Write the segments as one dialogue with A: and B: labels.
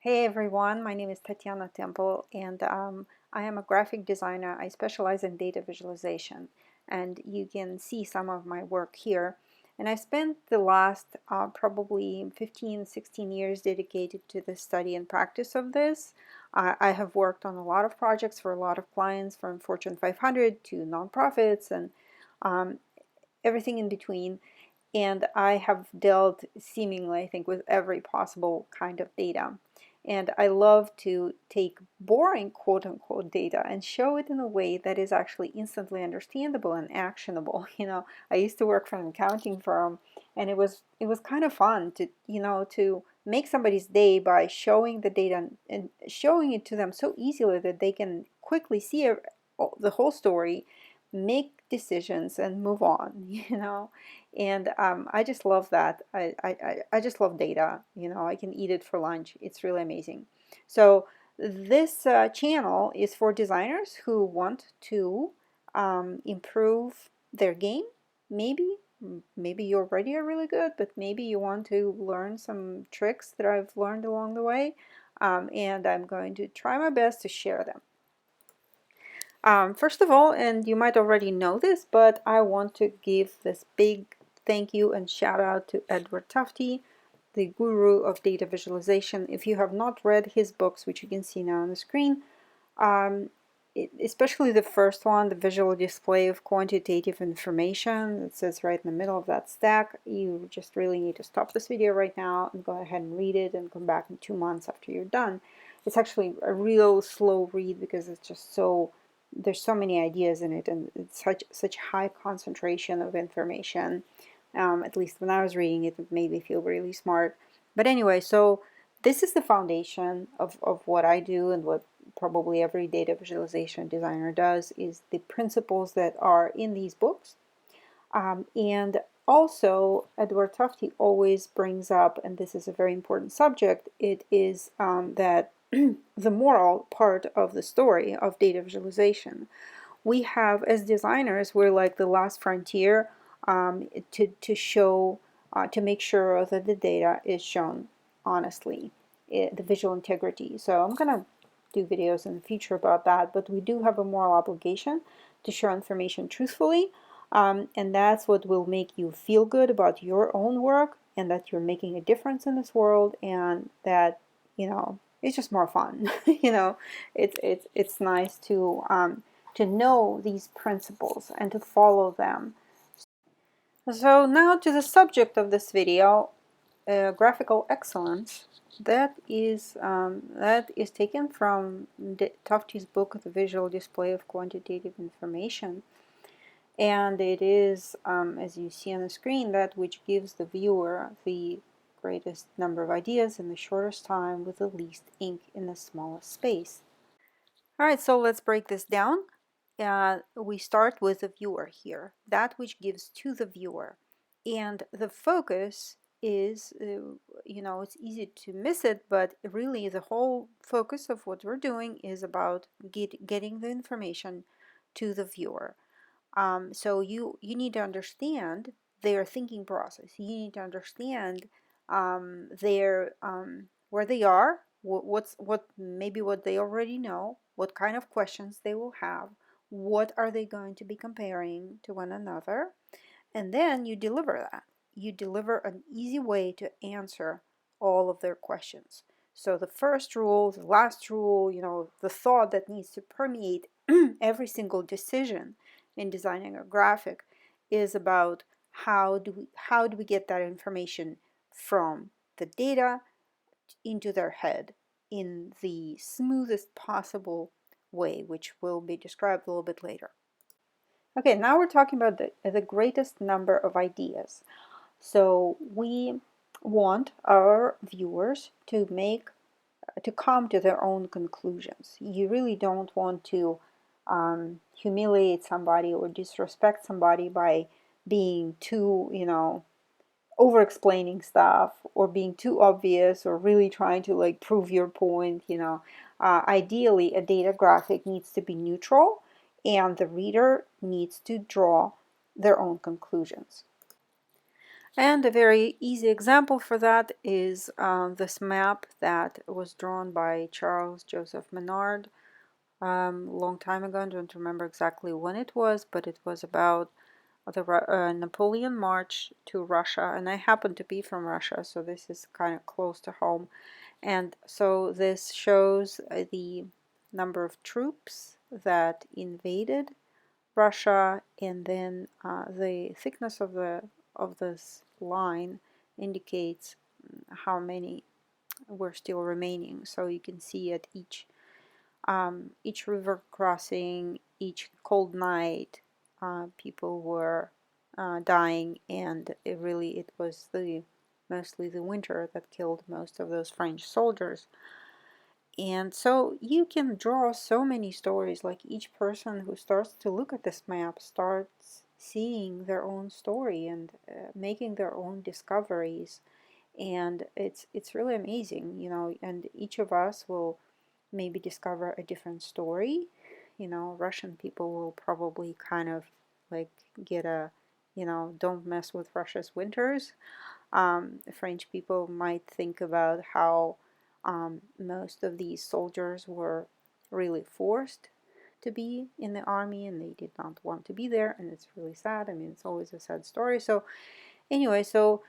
A: Hey everyone, my name is Tatiana Temple and I am a graphic designer. I specialize in data visualization and you can see some of my work here. And I spent the last probably 15-16 years dedicated to the study and practice of this. I have worked on a lot of projects for a lot of clients, from Fortune 500 to nonprofits and um, everything in between. And I have dealt seemingly, I think, with every possible kind of data. And I love to take boring quote unquote data and show it in a way that is actually instantly understandable and actionable. I used to work for an accounting firm, and it was kind of fun to, to make somebody's day by showing the data and showing it to them so easily that they can quickly see the whole story, make decisions and move on, and I just love that. I just love data. I can eat it for lunch. It's really amazing. So this channel is for designers who want to improve their game. Maybe you already are really good, but maybe you want to learn some tricks that I've learned along the way, and I'm going to try my best to share them. First of all, and you might already know this, but I want to give this big thank you and shout out to Edward Tufte, the guru of data visualization. If you have not read his books, which you can see now on the screen, um, especially the first one, the visual display of quantitative information, it says right in the middle of that stack, you just really need to stop this video right now and go ahead and read it and come back in 2 months after you're done. It's actually a real slow read because it's just there's so many ideas in it, and it's such high concentration of information. At least when I was reading it, it made me feel really smart. But anyway, so this is the foundation of what I do, and what probably every data visualization designer does, is the principles that are in these books. And also, Edward Tufte always brings up, and this is a very important subject, it is that the moral part of the story of data visualization. We have, as designers, we're like the last frontier to show, to make sure that the data is shown honestly, the visual integrity. So I'm going to do videos in the future about that, but we do have a moral obligation to share information truthfully, and that's what will make you feel good about your own work, and that you're making a difference in this world, and that, it's just more fun. It's nice to know these principles and to follow them. So now to the subject of this video, graphical excellence. That is taken from Tufte's book, The Visual Display of Quantitative Information. And it is, as you see on the screen, that which gives the viewer the greatest number of ideas in the shortest time with the least ink in the smallest space. All right, so let's break this down. We start with the viewer here, that which gives to the viewer. And the focus is, it's easy to miss it, but really the whole focus of what we're doing is about getting the information to the viewer. So you need to understand their thinking process. You need to understand their where they are, maybe what they already know, what kind of questions they will have, what are they going to be comparing to one another, and then you deliver that. You deliver an easy way to answer all of their questions. So the first rule, the last rule, the thought that needs to permeate every single decision in designing a graphic is about how do we get that information from the data into their head in the smoothest possible way, which will be described a little bit later. Okay, now we're talking about the greatest number of ideas. So we want our viewers to come to their own conclusions. You really don't want to humiliate somebody or disrespect somebody by being too, over-explaining stuff, or being too obvious, or really trying to like prove your point. Ideally, a data graphic needs to be neutral, and the reader needs to draw their own conclusions. And a very easy example for that is this map that was drawn by Charles Joseph Menard a long time ago. I don't remember exactly when it was, but it was about the Napoleon march to Russia, and I happen to be from Russia, so this is kind of close to home. And so this shows the number of troops that invaded Russia, and then the thickness of this line indicates how many were still remaining. So you can see at each river crossing, each cold night, people were dying, and it was mostly the winter that killed most of those French soldiers. And so you can draw so many stories, like each person who starts to look at this map starts seeing their own story and making their own discoveries. And it's really amazing, and each of us will maybe discover a different story. Russian people will probably kind of like get don't mess with Russia's winters. French people might think about how most of these soldiers were really forced to be in the army and they did not want to be there, and it's really sad. I mean, it's always a sad story. So anyway, so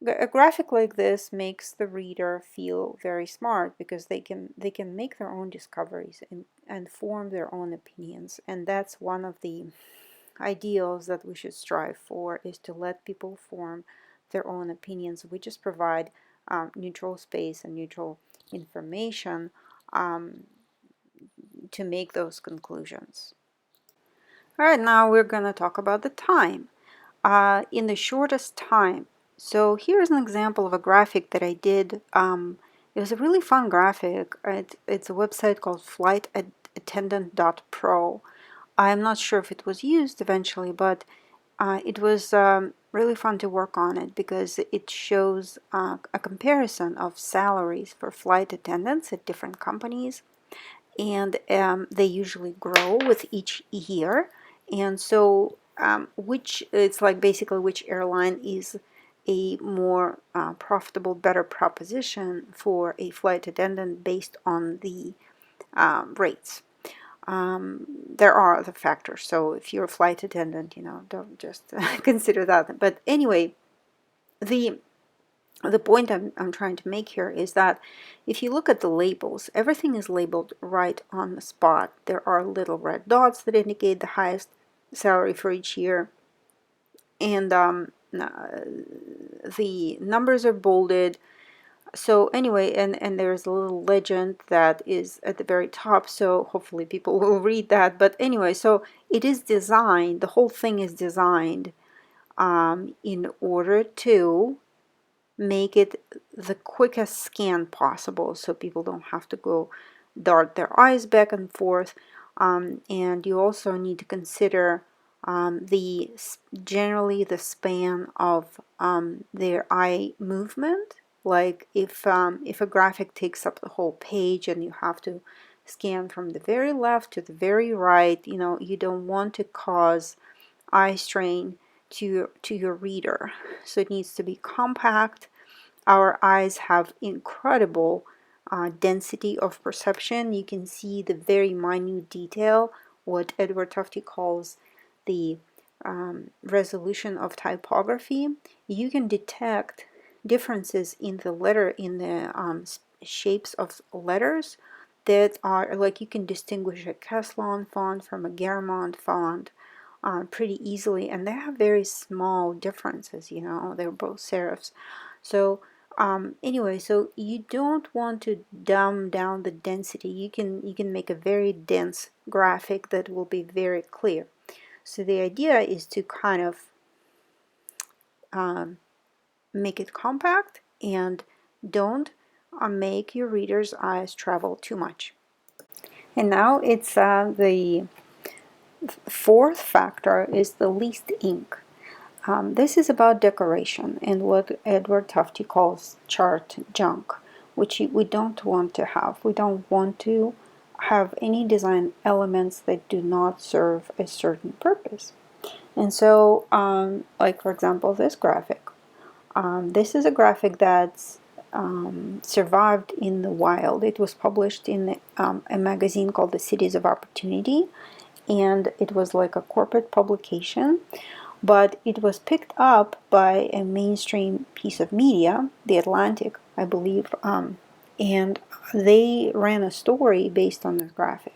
A: a graphic like this makes the reader feel very smart because they can make their own discoveries and form their own opinions, and that's one of the ideals that we should strive for, is to let people form their own opinions. We just provide neutral space and neutral information um, to make those conclusions. All right, now we're going to talk about the time. In the shortest time. So here's an example of a graphic that I did. It was a really fun graphic. It's a website called flightattendant.pro. I'm not sure if it was used eventually, but it was really fun to work on it because it shows a comparison of salaries for flight attendants at different companies, and they usually grow with each year. And so which it's like basically which airline is a more profitable, better proposition for a flight attendant based on the rates. There are other factors, so if you're a flight attendant, don't just consider that. But anyway, the point I'm trying to make here is that if you look at the labels, everything is labeled right on the spot. There are little red dots that indicate the highest salary for each year, and the numbers are bolded. So anyway, and there's a little legend that is at the very top, so hopefully people will read that. But anyway, so it is designed, the whole thing is designed in order to make it the quickest scan possible, so people don't have to go dart their eyes back and forth. And you also need to consider generally the span of their eye movement. Like if a graphic takes up the whole page and you have to scan from the very left to the very right, you don't want to cause eye strain to your reader. So it needs to be compact. Our eyes have incredible density of perception. You can see the very minute detail, what Edward Tufte calls the resolution of typography. You can detect differences in the shapes of letters that are like, you can distinguish a Caslon font from a Garamond font pretty easily, and they have very small differences. They're both serifs. So anyway, so you don't want to dumb down the density. You can make a very dense graphic that will be very clear. So the idea is to kind of make it compact and don't make your reader's eyes travel too much. And now it's the fourth factor is the least ink. This is about decoration and what Edward Tufte calls chart junk, which we don't want to have. We don't want to have any design elements that do not serve a certain purpose. And so, like for example, this graphic. This is a graphic that's survived in the wild. It was published in a magazine called the Cities of Opportunity, and it was like a corporate publication, but it was picked up by a mainstream piece of media, The Atlantic, I believe, and they ran a story based on this graphic.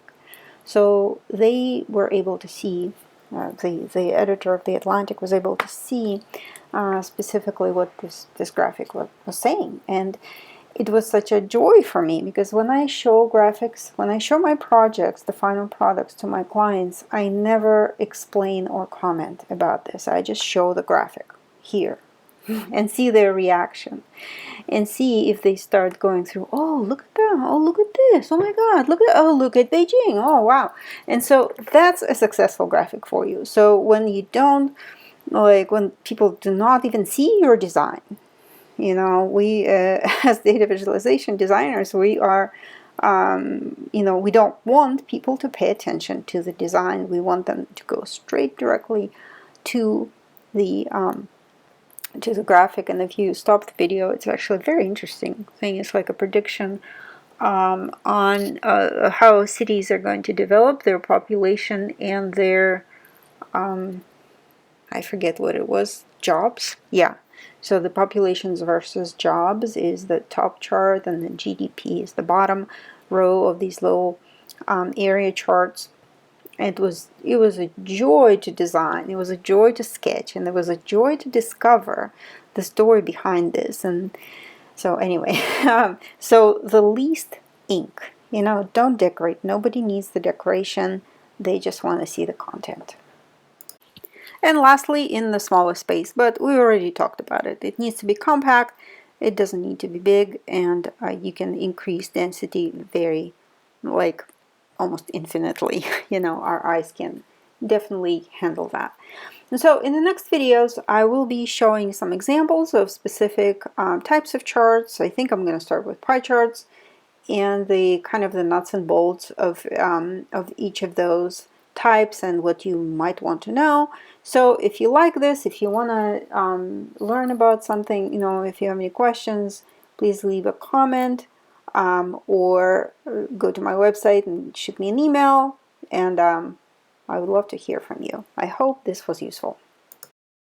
A: So they were able to see, the editor of The Atlantic was able to see specifically what this graphic was saying. And it was such a joy for me, because when I show graphics, when I show my projects, the final products to my clients, I never explain or comment about this. I just show the graphic here and see their reaction, and see if they start going through, oh, look at that, oh, look at this, oh my god, look at, oh, look at Beijing, oh wow. And so that's a successful graphic for you. So when you don't, like, when people do not even see your design, you know, we as data visualization designers, we are you know, we don't want people to pay attention to the design. We want them to go straight directly to the graphic. And if you stop the video, it's actually a very interesting thing. It's like a prediction on how cities are going to develop, their population, and their I forget what it was, jobs? Yeah. So the populations versus jobs is the top chart, and the GDP is the bottom row of these little area charts. It was a joy to design, it was a joy to sketch, and it was a joy to discover the story behind this. And so anyway, so the least ink, you know, don't decorate. Nobody needs the decoration, they just want to see the content. And lastly, in the smallest space, but we already talked about it, it needs to be compact, it doesn't need to be big, and you can increase density very, like, almost infinitely. You know, our eyes can definitely handle that. And so in the next videos, I will be showing some examples of specific types of charts. I think I'm going to start with pie charts, and the kind of the nuts and bolts of each of those types and what you might want to know. So if you like this, if you want to learn about something, you know, if you have any questions, please leave a comment, or go to my website and shoot me an email, and I would love to hear from you. I hope this was useful.